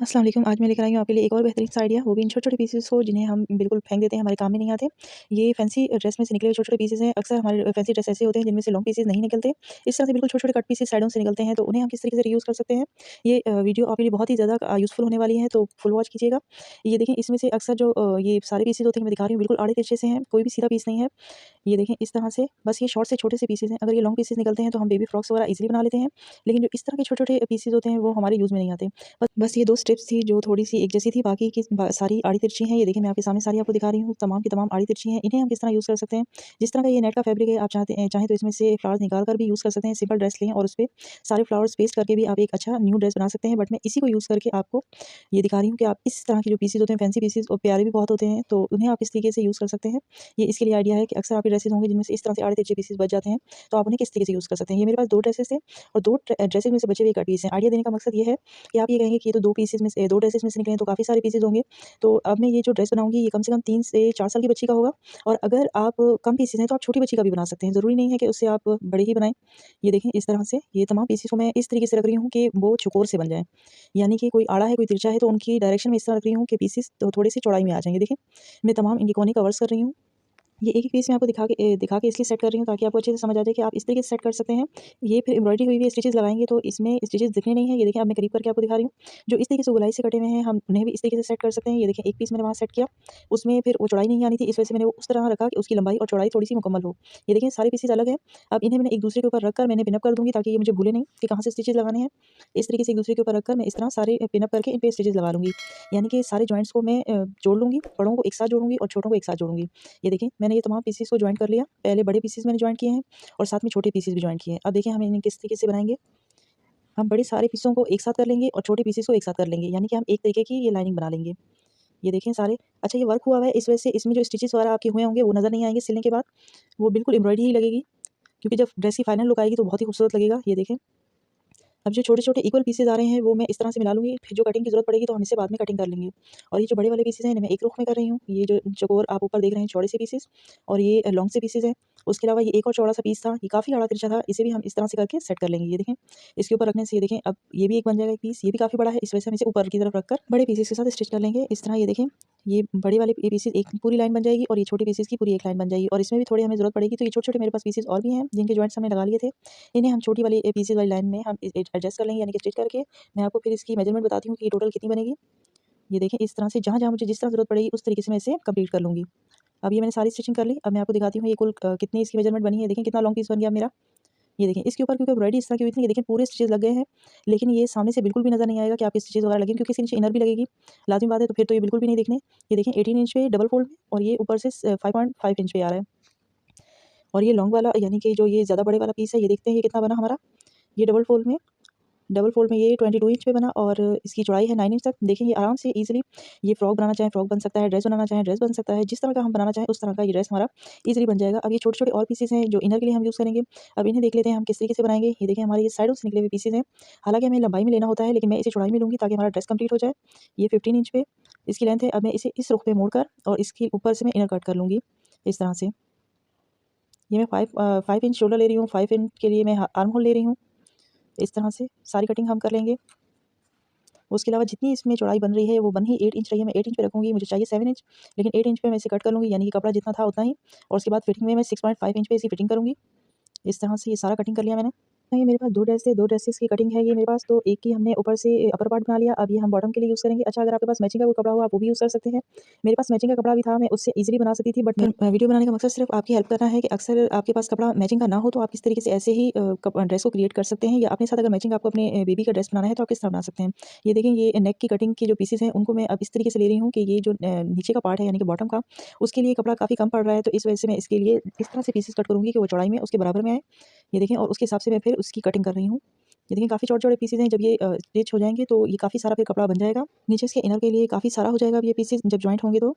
अस्सलाम वालेकुम। आज मैं लेकर आई हूँ आपके लिए एक और बेहतरीन सा आइडिया, वो भी इन छोटे-छोटे पीसेस को जिन्हें हम बिल्कुल फेंक देते हैं, हमारे काम में नहीं आते। ये फैंसी ड्रेस में से निकले हुए छोटे-छोटे पीसेस हैं। अक्सर हमारे फैंसी ड्रेस ऐसे होते हैं जिनमें से लॉन्ग पीसेस नहीं निकलते। इस तरह से बिल्कुल छोटे-छोटे कट पीसेस साइडों से निकलते हैं, तो उन्हें हम किस तरीके से रीयूज़ कर सकते हैं। ये वीडियो आपके लिए बहुत ही ज़्यादा यूज़फुल होने वाली है, तो फुल वॉच कीजिएगा। ये देखें, इसमें से अक्सर जो ये सारे पीसेस होते हैं मैं दिखा रही हूँ, बिल्कुल आड़े-तिरछे से हैं, कोई भी सीधा पीस नहीं है। ये देखें इस तरह से, बस ये शॉर्ट से छोटे से पीसेस हैं। अगर ये लॉन्ग पीसेस निकलते हैं तो हम बेबी फ्रॉक्स वगैरह ईज़िली बना लेते हैं, लेकिन जो इस तरह के छोटे-छोटे पीसेस होते हैं वो हमारे यूज़ में नहीं आते। बस ये 2 स्टेप्स थी जो थोड़ी-सी एक जैसी थी, बाकी की सारी आड़ी-तिरछी हैं। ये देखिए मैं आपके सामने सारी आपको दिखा रही हूँ, तमाम की तमाम आड़ी-तिरछी हैं। इन्हें हम किस तरह यूज़ कर सकते हैं। जिस तरह का ये नेट का फैब्रिक है, आप चाहें तो इसमें से फ्लावर्स निकाल कर भी यूज़ कर सकते हैं। सिंपल ड्रेस लें और उसपे सारे फ्लावर्स पेस्ट करके भी आप एक अच्छा न्यू ड्रेस बना सकते हैं। बट मैं इसी को यूज़ करके आपको ये दिखा रही हूँ कि आप इस तरह के जो पीसेस होते हैं, फैंसी पीसेस, और प्यारे भी बहुत होते हैं, तो उन्हें आप इस तरीके से यूज़ कर सकते हैं। ये इसके लिए आइडिया है कि अक्सर आपके ड्रेसेस होंगे जिनमें से इस तरह से आड़े-तिरछे पीसेस बच जाते हैं, तो आप उन्हें किस तरीके से यूज़ कर सकते हैं। ये मेरे पास 2 ड्रेसेस थे और 2 ड्रेसेस में से बचे हुए कट पीस हैं। आइडिया देने का मकसद ये है कि आप ये कहेंगे कि ये तो 2 पीसेस में से 2 ड्रेसेस में से निकले हैं, तो काफ़ी सारे पीसेस होंगे। तो अब मैं ये जो ड्रेस बनाऊँगी ये कम से कम 3 से 4 साल की बच्ची का होगा, और अगर आप कम पीसेस हैं तो आप छोटी बच्ची का भी बना सकते हैं। ज़रूरी नहीं है कि उससे आप बड़े ही बनाएँ। ये देखें इस तरह से ये तमाम पीसेस को मैं इस तरीके से रख रही हूँ कि वो चौकोर से बन जाएँ। यानी कि कोई आड़ा है, कोई तिरछा है, तो उनकी डायरेक्शन में इस तरह रख रही हूँ कि पीसेस तो थोड़ी-सी चौड़ाई में आ जाएँगे। देखें, मैं तमाम इनके कोने कवर्स कर रही हूँ। ये एक-एक पीस मैं आपको दिखा के इसलिए सेट कर रही हूँ ताकि आपको अच्छे से समझ आ जाए कि आप इस तरीके से सेट कर सकते हैं। ये फिर एम्ब्रॉयडरी हुई हुई स्टिचेज़ लगाएँगे तो इसमें स्टिचेज़ दिखने नहीं है। ये देखिए अब मैं करीब करके आपको दिखा रही हूँ। जो इस तरीके से गोलाई से कटे हुए हैं, हम उन्हें भी इस तरीके से सेट कर सकते हैं। ये देखिए एक पीस मैंने वहाँ सेट किया, उसमें फिर वो चौड़ाई नहीं आनी थी, इस वजह से मैंने वो उस तरह रखा कि उसकी लंबाई और चौड़ाई थोड़ी-सी मुकम्मल हो। ये देखिए सारे पीसेज़ अलग हैं। अब इन्हें मैंने एक दूसरे के ऊपर रख कर मैंने पिन अप कर दूँगी ताकि ये मुझे भूले नहीं कि कहाँ से स्टिचेज़ लगाने हैं। इस तरीके से एक दूसरे के ऊपर रख कर मैं इस तरह सारे पिन अप करके इन पे स्टिचेज़ लगा लूँगी। यानी कि सारे जॉइंट्स को मैं जोड़ लूँगी, बड़ों को एक साथ जोड़ूँगी और छोटों को एक साथ जोड़ूँगी। ये देखिए मैंने ये तमाम पीसेस को जॉइन कर लिया। पहले बड़े पीसेस मैंने जॉइन किए हैं और साथ में छोटे पीसेस भी जॉइन किए हैं। अब देखिए हम इन्हें किस तरीके से बनाएँगे। हम बड़े सारे पीसों को एक साथ कर लेंगे और छोटे पीसेस को एक साथ कर लेंगे। यानी कि हम एक तरीके की ये लाइनिंग बना लेंगे। ये देखें सारे। अच्छा, ये वर्क हुआ हुआ है, इस वजह से इसमें जो स्टिचेस वगैरह आपके हुए होंगे वो नज़र नहीं आएँगे सिलने के बाद। वो बिल्कुल एम्ब्रॉयडरी ही लगेगी, क्योंकि जब ड्रेस की फाइनल लुक आएगी तो बहुत ही खूबसूरत लगेगा। ये देखें। अब जो छोटे-छोटे इक्वल पीसेज़ आ रहे हैं वो मैं इस तरह से मिला लूँगी, फिर जो कटिंग की ज़रूरत पड़ेगी तो हम इसे बाद में कटिंग कर लेंगे। और ये जो बड़े वाले पीसेज़ हैं इन्हें मैं एक रुख में कर रही हूँ। ये जो चौकोर आप ऊपर देख रहे हैं चौड़े से पीसेज़, और ये लॉन्ग से पीसेज़ हैं। उसके अलावा ये एक और चौड़ा-सा पीस था, ये काफ़ी आड़ा-तिरछा था, इसे भी हम इस तरह से करके सेट कर लेंगे। ये देखें, इसके ऊपर रखने से ये देखें अब ये भी एक बन जाएगा एक पीस, ये भी काफ़ी बड़ा है, इस वजह से हम इसे ऊपर की तरफ रखकर बड़े पीसेज़ के साथ स्टिच कर लेंगे। इस तरह ये देखें, ये बड़े वाले पीसेज़ एक पूरी लाइन बन जाएगी और ये छोटे पीसेज़ की पूरी एक लाइन बन जाएगी, और इसमें भी थोड़ी हमें ज़रूरत पड़ेगी, तो ये छोटे-छोटे मेरे पास पीसेज़ और भी हैं जिनके जॉइंट्स हमने लगा लिए थे। इन्हें हम छोटी वाली पीसेज़ वाली लाइन में हम एडजस्ट कर लेंगे, यानी कि स्टिच करके मैं आपको फिर इसकी मेजरमेंट बताती हूँ कि ये टोटल कितनी बनेगी। ये देखें इस तरह से जहाँ-जहाँ मुझे जिस तरह ज़रूरत पड़ेगी उस तरीके से मैं इसे कंप्लीट कर लूँगी। अब ये मैंने सारी स्टिचिंग कर ली। अब मैं आपको दिखाती हूँ ये कुल कितनी इसकी मेजरमेंट बनी है। देखें कितना लॉन्ग पीस बन गया मेरा। ये देखें इसके ऊपर क्योंकि एम्ब्रॉयडरी इस तरह की हुई थी, ये देखें पूरे स्टिचेज़ लग गए हैं। लेकिन ये सामने से बिल्कुल भी नज़र नहीं आएगा कि आपके स्टिचेज़ वगैरह लगे हैं, क्योंकि इसके नीचे इनर भी लगेगी। लाज़मी बात है, तो फिर तो ये बिल्कुल भी नहीं दिखने। ये देखें 18 इंच पे डबल फोल्ड में, और ये ऊपर से 5.5 इंच पे आ रहा है। और ये लॉन्ग वाला यानी कि जो ये ज़्यादा बड़े वाला पीस है, ये देखते हैं ये कितना बना हमारा। ये डबल फ़ोल्ड में ये 22 इंच पे बना, और इसकी चौड़ाई है 9 इंच तक। देखिए ये आराम से ईज़िली ये फ्रॉक बनाना चाहें फ्रॉक बन सकता है, ड्रेस बनाना चाहें ड्रेस बन सकता है। जिस तरह का हम बनाना चाहें उस तरह का ये ड्रेस हमारा ईज़िली बन जाएगा। अब ये छोटे-छोटे और पीसेज़ हैं जो इनर के लिए हम यूज़ करेंगे। अब इन्हें देख लेते हैं हम किस तरीके से बनाएँगे। ये देखिए हमारे ये साइडों से निकले हुए पीसेज़ हैं। हालाँकि हमें लंबाई में लेना होता है, लेकिन मैं इसे चौड़ाई में लूँगी ताकि हमारा ड्रेस कंप्लीट हो जाए। ये 15 इंच पे इसकी लेंथ है। अब मैं इसे इस रुख पे मोड़कर और इसके ऊपर से मैं इनर कट कर लूँगी इस तरह से। ये मैं 5 इंच शोल्डर ले रही हूँ, 5 इंच के लिए मैं आर्म होल ले रही हूँ। इस तरह से सारी कटिंग हम कर लेंगे। उसके अलावा जितनी इसमें चौड़ाई बन रही है वो बन ही 8 इंच रही है, मैं 8 इंच पे रखूँगी, मुझे चाहिए 7 इंच, लेकिन 8 इंच पे मैं इसे कट कर लूँगी, यानी कि कपड़ा जितना था उतना ही। और उसके बाद फिटिंग में मैं 6.5 इंच पे इसकी फिटिंग करूँगी। इस तरह से ये सारा कटिंग कर लिया मैंने। ये मेरे पास 2 ड्रेस थे, 2 ड्रेसेस की कटिंग है ये मेरे पास, तो एक की हमने ऊपर से अपर पार्ट बना लिया, अब ये हम बॉटम के लिए यूज़ करेंगे। अच्छा, अगर आपके पास मैचिंग का कोई कपड़ा हो आप वो भी यूज़ कर सकते हैं। मेरे पास मैचिंग का कपड़ा भी था, मैं उससे ईज़िली बना सकती थी, बट मैं वीडियो बनाने का मकसद सिर्फ़ आपकी हेल्प करना है कि अक्सर आपके पास कपड़ा मैचिंग का ना हो तो आप किस तरीके से ऐसे ही ड्रेस को क्रिएट कर सकते हैं, या अपने साथ अगर मैचिंग आपको अपने बेबी का ड्रेस बनाना है तो आप किस तरह बना सकते हैं। ये देखें ये नेक की कटिंग की जो पीसेज़ हैं उनको मैं अब इस तरीके से ले रही हूँ कि ये जो नीचे का पार्ट है यानी कि बॉटम का, उसके लिए कपड़ा काफ़ी कम पड़ रहा है, तो इस वजह से मैं इसके लिए इस तरह से पीसेज़ कट करूँगी कि वो चौड़ाई में उसके बराबर में आए। ये देखें, और उसके हिसाब से मैं फिर उसकी कटिंग कर रही हूँ। ये देखिए काफ़ी चौड़े-चौड़े पीसेज़ हैं, जब ये स्टिच हो जाएँगे तो ये काफ़ी सारा फिर कपड़ा बन जाएगा। नीचे इसके इनर के लिए काफ़ी सारा हो जाएगा अब ये पीसेज़ जब जॉइंट होंगे तो।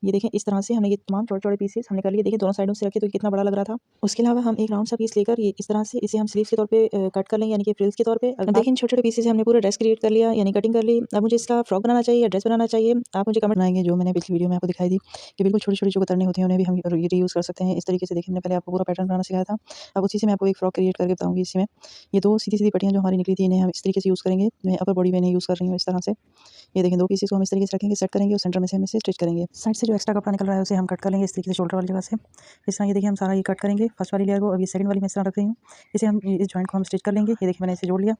ये देखें इस तरह से हमने ये तमाम छोटे-छोटे पीसेस हमने कर लिए। देखिए दोनों साइडों से रखे तो ये कितना बड़ा लग रहा था। उसके अलावा हम एक राउंड सा पीस लेकर ये इस तरह से इसे हम स्लीव्स के तौर पे कट कर लेंगे, यानी कि फ्रिल्स के तौर पे। अब देखिए इन छोटे-छोटे पीसेस से हमने पूरा ड्रेस क्रिएट कर लिया, यानी कटिंग कर ली। अब मुझे इसका फ्रॉक बनाना चाहिए या ड्रेस बनाना चाहिए, आप मुझे कमेंट बनाएँगे। जो मैंने पिछली वीडियो में आपको दिखाई थी कि बिल्कुल छोटी-छोटी जो कतरनी होती हैं उन्हें भी हम रीयूज़ कर सकते हैं। इस तरीके से देखिए हमने पहले आपको पूरा पैटर्न बनाना सिखाया था। अब उसी से मैं आपको एक फ्रॉक क्रिएट करके बताऊँगी। इसमें ये 2 सीधी-सीधी पट्टियाँ जो हमारी निकली थी इन्हें हम इस तरीके से यूज़ करेंगे। मैं अपर बॉडी में इन्हें यूज़ कर रही हूँ इस तरह से। ये देखें 2 पीसेस को हम इस तरीके से रखेंगे, सेट करेंगे और सेंटर में से हम इसे स्टिच करेंगे। साइड से जो एक्स्ट्रा कपड़ा निकल रहा है उसे हम कट कर लेंगे इस तरीके से शोल्डर वाली जगह से। इस तरह ये देखिए हम सारा ये कट करेंगे फर्स्ट वाली लेयर को। अब ये सेकंड वाली मैं इस तरह रख रही हूँ। इसे हम इस जॉइंट को हम स्टिच कर लेंगे। ये देखिए मैंने इसे जोड़ लिया।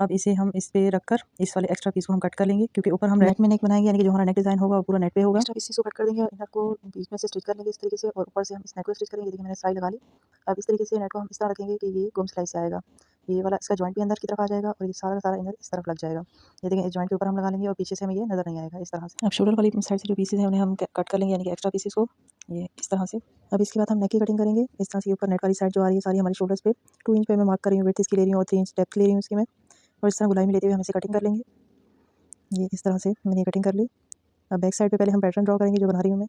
अब इसे हम इस पे रखकर इस वाले एक्स्ट्रा पीस को हम कट कर लेंगे, क्योंकि ऊपर हम नेक में नेक बनाएंगे, यानी कि जो हमारा नेक डिज़ाइन होगा वो पूरा नेट पे होगा। एक्स्ट्रा पीस को कट कर देंगे और नेक को बीच में से स्टिच कर लेंगे इस तरीके से, और ऊपर से हम इस नेक को स्टिच करेंगे। देखिए मैंने सिलाई लगा ली। अब इस तरीके से नेट को हम इस तरह रखेंगे कि ये गुम सिलाई से आएगा। ये वाला इसका जॉइंट भी अंदर की तरफ आ जाएगा और ये सारा का सारा इधर इस तरफ लग जाएगा। ये देखें इस जॉइंट के ऊपर हम लगा लेंगे और पीछे से हमें ये नज़र नहीं आएगा इस तरह से। अब शोल्डर वाली साइड से जो पीसेस हैं उन्हें हम कट कर लेंगे, यानी कि एक्स्ट्रा पीसेस को ये इस तरह से। अब इसके बाद हम नेक की कटिंग करेंगे। इस तरह से ऊपर नेट वाली साइड जो आ रही है सारी हमारी शोल्डर्स पे 2 इंच पे मैं मार्क कर रही हूँ, विड्थ इसकी ले रही हूँ और 3 इंच डेप्थ ले रही हूँ इसकी मैं, और इस तरह गुलाई में लेते हुए हम इसे कटिंग कर लेंगे। ये इस तरह से मैंने कटिंग कर ली। अब बैक साइड पे पहले हम पैटर्न ड्रॉ करेंगे जो बना रही हूँ मैं।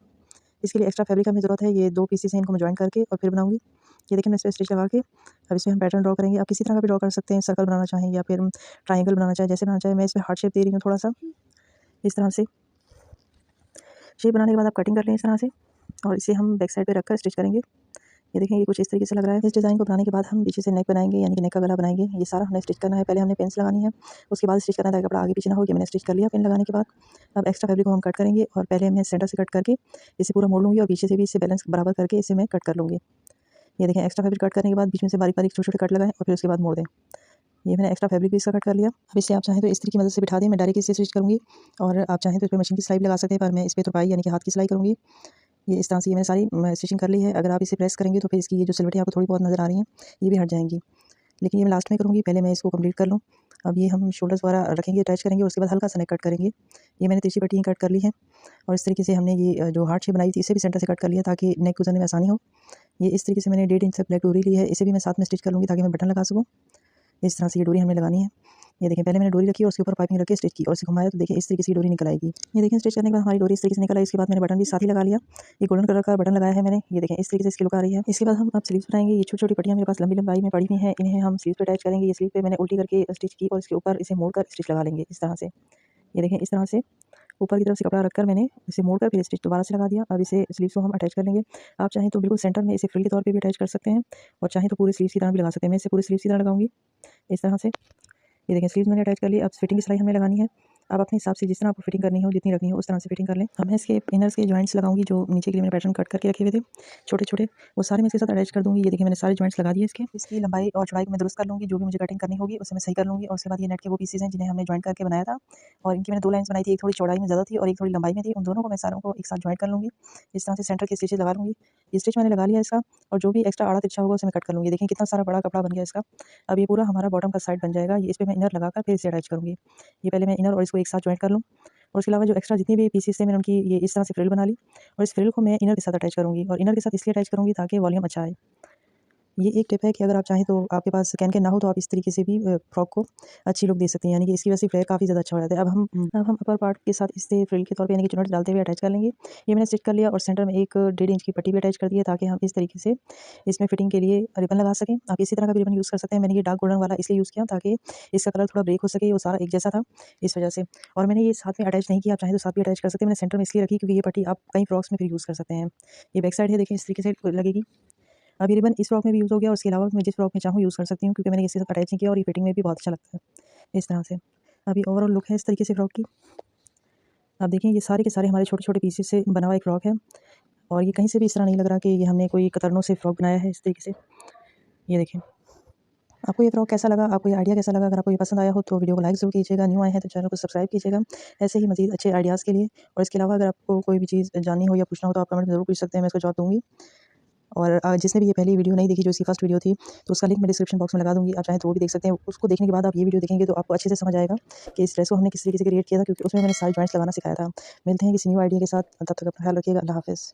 इसके लिए एक्स्ट्रा फैब्रिक हमें ज़रूरत है। ये 2 पीसेस हैं, इनको मैं जॉइन करके और फिर बनाऊँगी। ये देखिए मैं इस पे स्टिच लगा के अब इसमें हम पैटर्न ड्रॉ करेंगे। आप किसी तरह का भी ड्रॉ कर सकते हैं, सर्कल बनाना चाहें या फिर ट्रायंगल बनाना चाहें, जैसे बनाना चाहें। मैं इस पे हार्ट शेप दे रही हूँ थोड़ा-सा, इस तरह से। शेप बनाने के बाद आप कटिंग कर लें इस तरह से, और इसे हम बैक साइड पे रखकर स्टिच करेंगे। ये देखें ये कुछ इस तरीके से लग रहा है। इस डिज़ाइन को बनाने के बाद हम पीछे से नेक बनाएंगे, यानी कि नेक का गला बनाएंगे। ये सारा हमें स्टिच करना है। पहले हमने पिन्स लगानी है, उसके बाद स्टिच करना है ताकि कपड़ा आगे पीछे ना हो। ये मैंने स्टिच कर लिया पिन लगाने के बाद। अब एक्स्ट्रा फैब्रिक को हम कट करेंगे और पहले मैं सेंटर से कट करके इसे पूरा मोड़ लूँगी और पीछे से भी इसे बैलेंस बराबर करके इसे मैं कट कर लूँगी। ये देखें एक्स्ट्रा फैब्रिक कट करने के बाद बीच में से बारीक-बारीक छोटे-छोटे कट लगाएँ और फिर उसके बाद मोड़ दें। ये मैंने एक्स्ट्रा फैब्रिक भी इसका कट कर लिया। अब इसे आप चाहें तो इस्त्री की मदद से बिठा दें, मैं डायरेक्ट इसे स्टिच करूँगी, और आप चाहें तो इस पे मशीन की सिलाई भी लगा सकते हैं, पर मैं इस पे तुरपाई यानी कि हाथ की सिलाई करूँगी। ये इस तरह से ये मैंने सारी स्टिचिंग कर ली है। अगर आप इसे प्रेस करेंगे तो फिर इसकी ये जो सिलवटें आपको थोड़ी बहुत नज़र आ रही हैं ये भी हट जाएँगी, लेकिन ये मैं लास्ट में करूँगी। पहले मैं इसको कंप्लीट कर लूँ। अब ये हम शोल्डर्स वगैरह रखेंगे, अटैच करेंगे और उसके बाद हल्का सा नेक कट करेंगे। ये मैंने तिरछी पट्टियाँ कट कर ली हैं, और इस तरीके से हमने ये जो हार्ट शेप बनाई थी इसे भी सेंटर से कट कर लिया ताकि नेक गुजरने में आसानी हो। ये इस तरीके से मैंने 1.5 इंच से ब्लैक डोरी ली है, इसे भी मैं साथ में स्टिच कर लूँगी ताकि मैं बटन लगा सकूँ। इस तरह से ये डोरी हमें लगानी है। ये देखें पहले मैंने डोरी रखी और उसके ऊपर पाइपिंग रख के स्टिच की और इसे घुमाया तो देखिए इस तरीके से डोरी निकल आएगी। ये देखें स्टिच करने के बाद हमारी डोरी इस तरीके से निकल आई। इसके बाद मैंने बटन भी साथ ही लगा लिया। ये गोल्डन कलर का बटन लगाया है मैंने। ये देखें इस तरीके से इसकी लुक आ रही है। इसके बाद हम अब स्लीव्स बनाएंगे। ये छोटी-छोटी पट्टियाँ मेरे पास लंबी लंबाई में पड़ी हुई हैं, इन्हें हम स्लीव्स पे अटैच करेंगे। ये स्लीव पे मैंने उल्टी करके स्टिच की और इसके ऊपर इसे मोड़कर स्टिच लगा लेंगे इस तरह से। ये देखें इस तरह से ऊपर की तरफ से कपड़ा रखकर मैंने इसे मोड़कर फिर स्टिच दोबारा से लगा दिया। अब इसे स्लीव्स को हम अटैच कर लेंगे। आप चाहें तो बिल्कुल सेंटर में इसे फ्रिल के तौर पे भी अटैच कर सकते हैं, और चाहें तो पूरी स्लीव्स की तरह भी लगा सकते हैं। मैं इसे पूरी स्लीव्स की तरह लगाऊंगी इस तरह से। ये देखें स्लीव्स मैंने अटैच कर ली। अब फिटिंग की सिलाई हमें लगानी है। आप अपने हिसाब से जिस तरह आपको फिटिंग करनी हो, जितनी रखनी हो उस तरह से फिटिंग कर लें। अब मैं इसके इनर्स के जॉइंट्स लगाऊंगी जो नीचे के लिए मैंने पैटर्न कट करके रखे हुए थे छोटे-छोटे, वो सारे मैं इसके साथ अटैच कर दूँगी। ये देखिए मैंने सारे जॉइंट्स लगा दिए इसके। इसकी लंबाई और चौड़ाई को मैं दुरुस्त कर लूँगी, जो भी मुझे कटिंग करनी होगी उसे मैं सही कर लूँगी, और उसके बाद ये नेट के वो पीसेस हैं जिन्हें हमने जॉइंट करके बनाया था, और इनकी मैंने 2 लाइन्स बनाई थी, एक थोड़ी चौड़ाई में ज़्यादा थी और एक थोड़ी लंबाई में थी। उन दोनों को मैं सारों को एक साथ जॉइंट कर लूँगी। इस तरह से सेंटर के स्टिचेस लगा लूँगी। ये स्टिच मैंने लगा लिया इसका, और जो भी एक्स्ट्रा आड़ा तिरछा होगा उसे मैं कट कर लूँगी। देखिए कितना सारा बड़ा कपड़ा बन गया इसका। अब ये पूरा हमारा बॉटम का साइड बन जाएगा। ये इस पे मैं इनर लगाकर फिर इसे अटैच करूँगी। ये पहले मैं इनर और इसको एक साथ जॉइंट कर लूँ, और उसके अलावा जो एक्स्ट्रा जितनी भी पीसेस थे मैंने उनकी ये इस तरह से फ्रिल बना ली, और इस फ्रिल को मैं इनर के साथ अटैच करूँगी, और इनर के साथ इसलिए अटैच करूँगी ताकि वॉल्यूम अच्छा आए। ये एक टिप है कि अगर आप चाहें तो आपके पास कैन-कैन ना हो तो आप इस तरीके से भी फ्रॉक को अच्छी लुक दे सकती हैं, यानी कि इसकी वजह से फ्लेयर काफ़ी ज़्यादा अच्छा हो जाता है। अब हम अपर पार्ट के साथ इसे फ्रिल के तौर पे यानी कि चुन्नट डालते हुए अटैच कर लेंगे। ये मैंने स्टिच कर लिया और सेंटर में एक 1.5 इंच की पट्टी भी अटैच कर दी है ताकि हम इस तरीके से इसमें फिटिंग के लिए रिबन लगा सकें। आप इसी तरह का भी रिबन यूज़ कर सकते हैं। मैंने ये डार्क गोल्डन वाला इसलिए यूज़ किया ताकि इसका कलर थोड़ा ब्रेक हो सके, वो सारा एक जैसा था इस वजह से। और मैंने ये साथ में अटैच नहीं किया, आप चाहें तो साथ भी अटैच कर सकते हैं। मैंने सेंटर में इसलिए रखी क्योंकि ये पट्टी आप कई फ्रॉक्स में फिर यूज़ कर सकते हैं। ये बैक साइड है, देखिए इस तरीके से लगेगी। अब ये रिबन इस फ्रॉक में भी यूज़ हो गया, और इसके अलावा मैं जिस फ्रॉक में चाहूँ यूज़ कर सकती हूँ, क्योंकि मैंने इसके साथ अटैच नहीं किया और ये फिटिंग में भी बहुत अच्छा लगता है इस तरह से। अभी ओवरऑल लुक है इस तरीके से फ्रॉक की। आप देखें ये सारे के सारे हमारे छोटे-छोटे पीसेस से बना हुआ एक फ्रॉक है, और ये कहीं से भी इस तरह नहीं लग रहा कि ये हमने कोई कतरनों से फ्रॉक बनाया है इस तरीके से। ये देखें। आपको ये फ्रॉक कैसा लगा? आपको ये आइडिया कैसा लगा? अगर आपको ये पसंद आया हो तो वीडियो को लाइक ज़रूर कीजिएगा। न्यू आए हैं तो चैनल को सब्सक्राइब कीजिएगा, ऐसे ही मज़ीद अच्छे आइडियाज़ के लिए। और इसके अलावा अगर आपको कोई भी चीज़ जाननी हो या पूछना हो तो आप कमेंट में ज़रूर पूछ सकते हैं, मैं उसका जवाब दूँगी। और जिसने भी ये पहली वीडियो नहीं देखी, जो इसकी फर्स्ट वीडियो थी, तो उसका लिंक मैं डिस्क्रिप्शन बॉक्स में लगा दूँगी, आप चाहें तो वो भी देख सकते हैं। उसको देखने के बाद आप ये वीडियो देखेंगे तो आपको अच्छे से समझ आएगा कि इस ड्रेस को हमने किस तरीके से क्रिएट किया था, क्योंकि उसमें मैंने सारे जॉइंट्स लगाना सिखाया था। मिलते हैं किसी न्यू आइडिया के साथ, तब तक अपना ख्याल रखिएगा। अल्लाह हाफ़िज़।